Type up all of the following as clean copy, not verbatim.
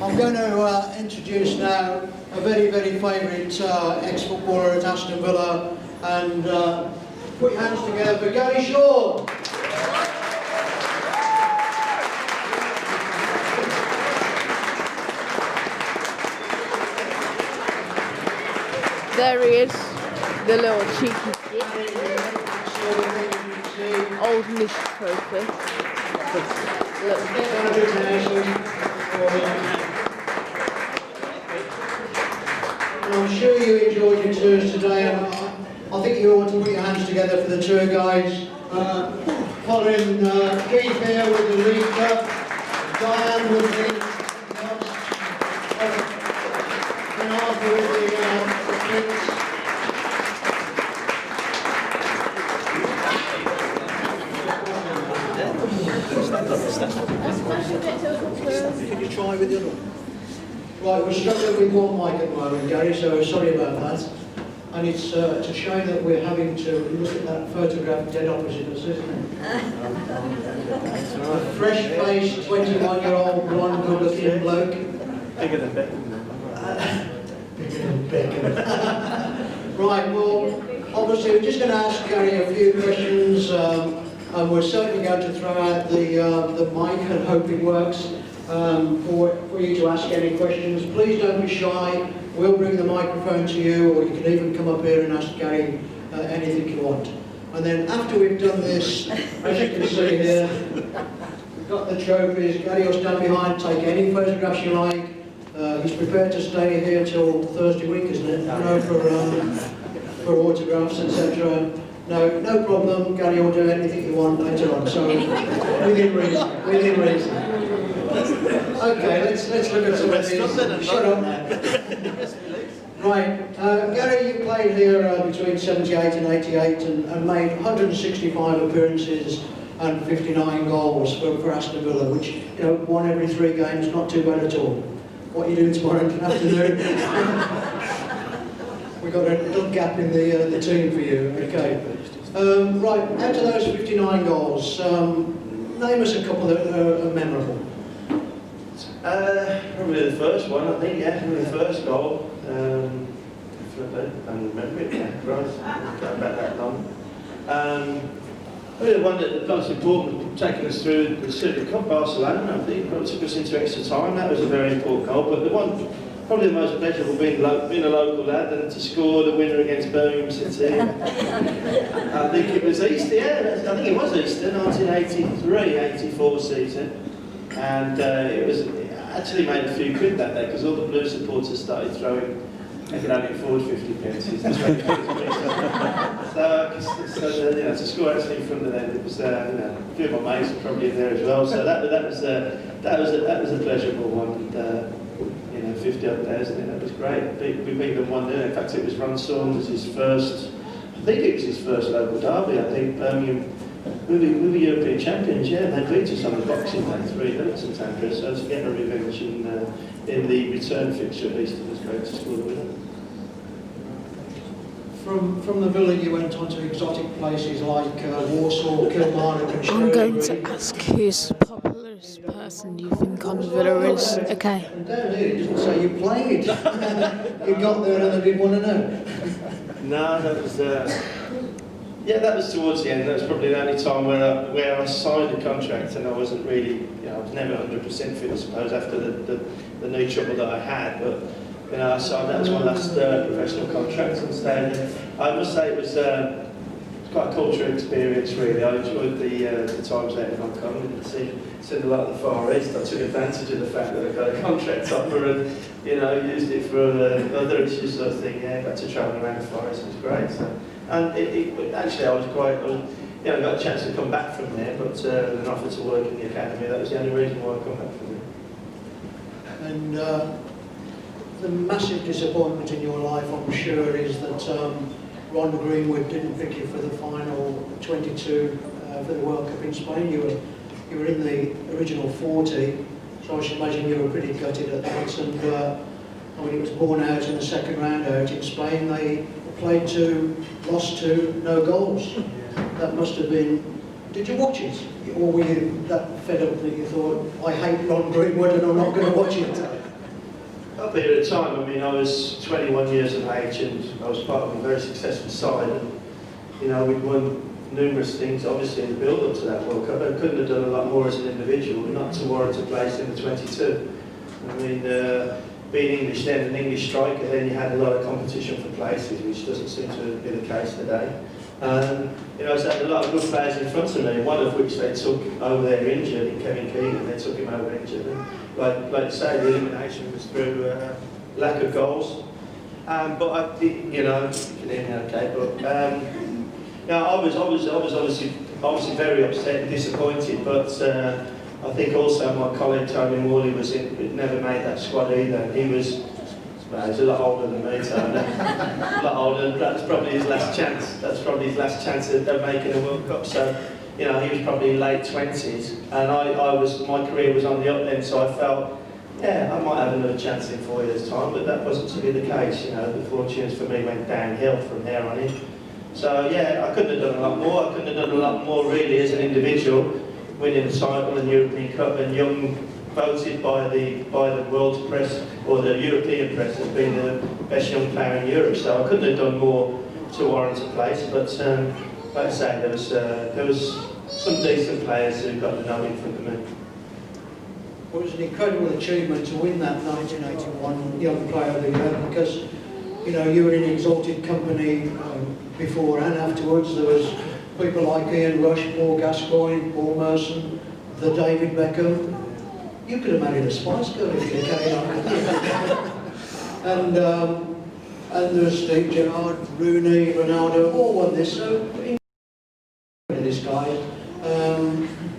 I'm going to introduce now a very, very favourite ex-footballer at Aston Villa, and put your hands together for Gary Shaw. There he is, the little cheeky old Nish trophy. I'm sure you enjoyed your tours today, and I think you ought to put your hands together for the tour guides. Colin, Keith here with the lead cup, Diane with the and Arthur with the prints. Can you try with the other one? Right, we're struggling with one mic at the moment, Gary, so sorry about that. And it's a shame that we're having to look at that photograph dead opposite us, isn't it? A fresh-faced, 21-year-old, blonde, good-looking bloke. Bigger than Beckham. Bigger than Beckham. Right, well, obviously we're just going to ask Gary a few questions, and we're certainly going to throw out the mic and hope it works. For you to ask any questions. Please don't be shy. We'll bring the microphone to you, or you can even come up here and ask Gary anything you want. And then after we've done this, as you can see here, we've got the trophies. Gary will stand behind, take any photographs you like. He's prepared to stay here till Thursday week, isn't it? You know, for autographs, etc. No problem. Gary will do anything you want later on. So within reason. Within reason. Okay, let's look at some of these. Shut up. Right, Gary, you played here between 78 and 88 and made 165 appearances and 59 goals for Aston Villa, which, you know, 1 every 3 games, not too bad at all. What are you doing tomorrow afternoon? We've got a little gap in the team for you. Okay. Right, out of those 59 goals, name us a couple that are memorable. Probably the first one, I think, yeah, probably the first goal. Definitely, I remember it, yeah, right, going back that long. Probably the one that was important, taking us through the Super Cup Barcelona, I think, took us into extra time. That was a very important goal, but the one, probably the most pleasurable being a local lad and to score the winner against Birmingham City. I think it was Easter, yeah, I think it was Easter, 1983-84 season. And it actually made a few quid that day because all the Blue supporters started throwing, they could only afford 50 pence. So you know, to score actually in front of them, it was you know, a few of my mates were probably in there as well. So that was a pleasurable one. And, you know, 50 up there, isn't it? That was great. We beat them 1-0. In fact, it was Ron Saunders, his first. I think it was his first local derby. I think Birmingham. We were European champions, yeah, and they beat us on the Boxing Day 3-0 at St Andrews, so to get a revenge in the return fixture at least, it was great to score the winner. From the Villa you went on to exotic places like Warsaw, Kilmarnock and I'm going to ask who's the popularest person you think on Villa is. Okay. And down here it doesn't say you played. You got there and they didn't want to know. No, that was... yeah, that was towards the end. That was probably the only time where I signed a contract and I wasn't really, you know, I was never 100% fit, I suppose, after the knee trouble that I had. But, you know, I signed, that was my last professional contract and staying. I must say it was quite a cultural experience, really. I enjoyed the times out in Hong Kong and seen a lot of the Far East. I took advantage of the fact that I got a contract offer and, you know, used it for other issues sort of thing. Yeah, got to travel around the Far East, it was great. So. And actually, I you know, got a chance to come back from there, but an offer to work in the academy. That was the only reason why I come back from there. And the massive disappointment in your life, I'm sure, is that Ron Greenwood didn't pick you for the final 22 for the World Cup in Spain. You were in the original 40, so I should imagine you were pretty gutted at that. And when it was borne out in the second round out in Spain, they played 2, lost 2, no goals. Yeah. That must have been... Did you watch it? Or were you that fed up that you thought, I hate Ron Greenwood and I'm not going to watch it? that period of time, I mean, I was 21 years of age and I was part of a very successful side, and you know, we'd won numerous things, obviously, in the build-up to that World Cup. I couldn't have done a lot more as an individual, not to warrant a place in the 22. I mean, being English then, an English striker, then you had a lot of competition for places, which doesn't seem to be the case today. You know, so I had a lot of good players in front of me, one of which they took over there injured, in Kevin Keegan, they took him over injured. And like you say, the elimination was through lack of goals. But I, you know, you can hear me okay, but yeah, I was obviously very upset and disappointed, but I think also my colleague Tony Morley never made that squad either. He was, well, he's a lot older than me, Tony. A lot older. That's probably his last chance. That's probably his last chance of making a World Cup. So, you know, he was probably late 20s, and my career was on the up then. So I felt, yeah, I might have another chance in 4 years' time, but that wasn't to be the case. You know, the fortunes for me went downhill from there on in. So yeah, I couldn't have done a lot more. I couldn't have done a lot more really as an individual, winning the title and European Cup, and Young voted by the world press or the European press as being the best young player in Europe. So I couldn't have done more to warrant a place. But like I say, there was some decent players who got the nod in front of me. Well, it was an incredible achievement to win that 1981 Young Player of the Year, because you know, you were in exalted company before and afterwards. There was people like Ian Rush, Paul Gascoigne, Paul Merson, the David Beckham. You could have married a Spice Girl if you carried on. And there was Steve Gerrard, Rooney, Ronaldo, all won this. So this guy.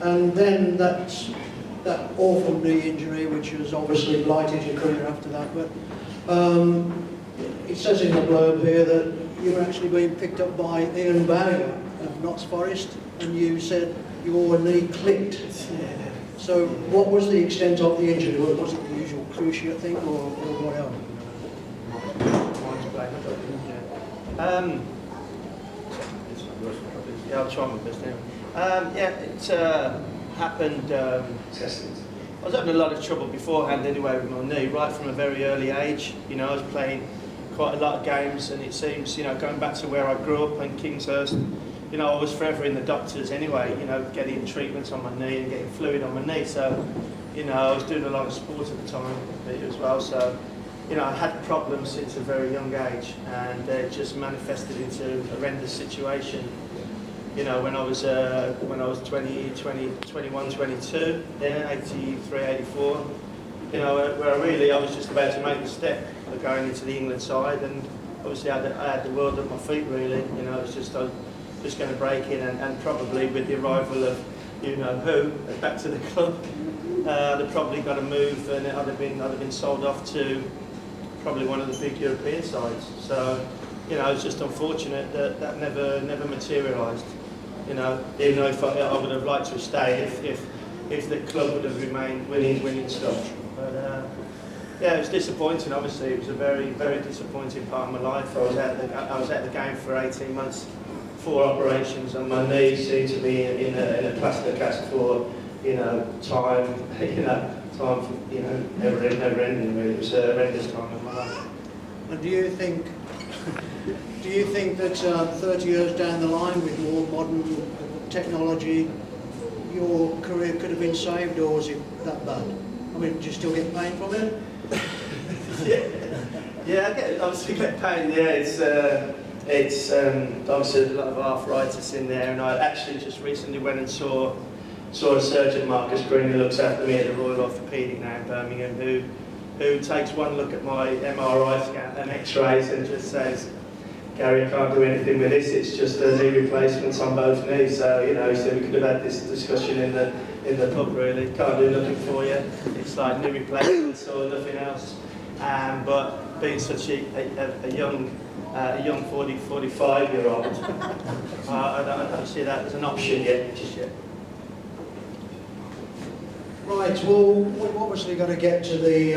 And then that awful knee injury, which has obviously blighted your career after that. But it says in the blurb here that you were actually being picked up by Ian Bowyer of Notts Forest, and you said your knee clicked. So what was the extent of the injury? Was it the usual cruciate thing, or what else? Yeah, I'll try my best now. Yeah, it happened. I was having a lot of trouble beforehand anyway with my knee, right from a very early age. You know, I was playing quite a lot of games, and it seems, you know, going back to where I grew up in Kingshurst, you know, I was forever in the doctors anyway, you know, getting treatments on my knee and getting fluid on my knee. So, you know, I was doing a lot of sport at the time as well. So, you know, I had problems since a very young age, and it just manifested into a horrendous situation. You know, when I was 20, 21, 22, yeah, 83, 84, you know, where I was just about to make the step of going into the England side, and obviously I had the world at my feet really. You know, it was just going to break in, and probably with the arrival of you know who back to the club, they'd probably got a move, and I'd have been sold off to probably one of the big European sides. So, you know, it's just unfortunate that never materialised. You know, even though I would have liked to have stayed if the club would have remained winning stuff. But yeah, it was disappointing. Obviously, it was a very, very disappointing part of my life. I was at the game for 18 months, 4 operations, and my knee seemed to be in a plaster cast for time. Never ending. Really, it was a horrendous time of my life. And do you think that 30 years down the line, with more modern technology, your career could have been saved, or was it that bad? I mean, do you still get pain from it? Yeah, I obviously get pain. Yeah, it's obviously a lot of arthritis in there, and I actually just recently went and saw a surgeon, Marcus Green, who looks after me at the Royal Orthopaedic now in Birmingham, who takes one look at my MRI scan and X-rays and just says, Gary, I can't do anything with this, it's just a knee replacement on both knees. So, you know, he said we could have had this discussion in the pub really. Can't do nothing for you. It's like knee replacements or nothing else. But being such a young 45-year-old, I don't see that as an option just yet. Right, well, we've obviously got to get to the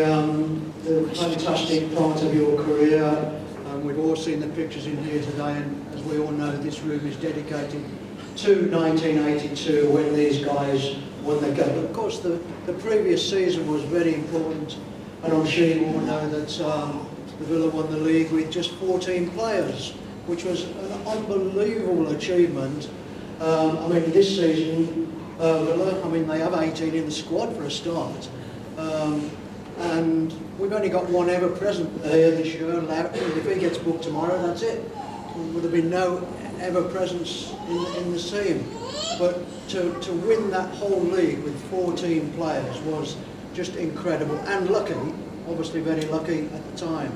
fantastic part of your career. We've all seen the pictures in here today, and as we all know, this room is dedicated to 1982 when these guys won the game. Of course, the previous season was very important And I'm sure you all know that the Villa won the league with just 14 players, which was an unbelievable achievement. I mean, this season, Villa, I mean, they have 18 in the squad for a start. And we've only got one ever present here this year. If he gets booked tomorrow, that's it. There would have been no ever presence in the team. But to win that whole league with 14 players was just incredible and lucky, obviously very lucky at the time.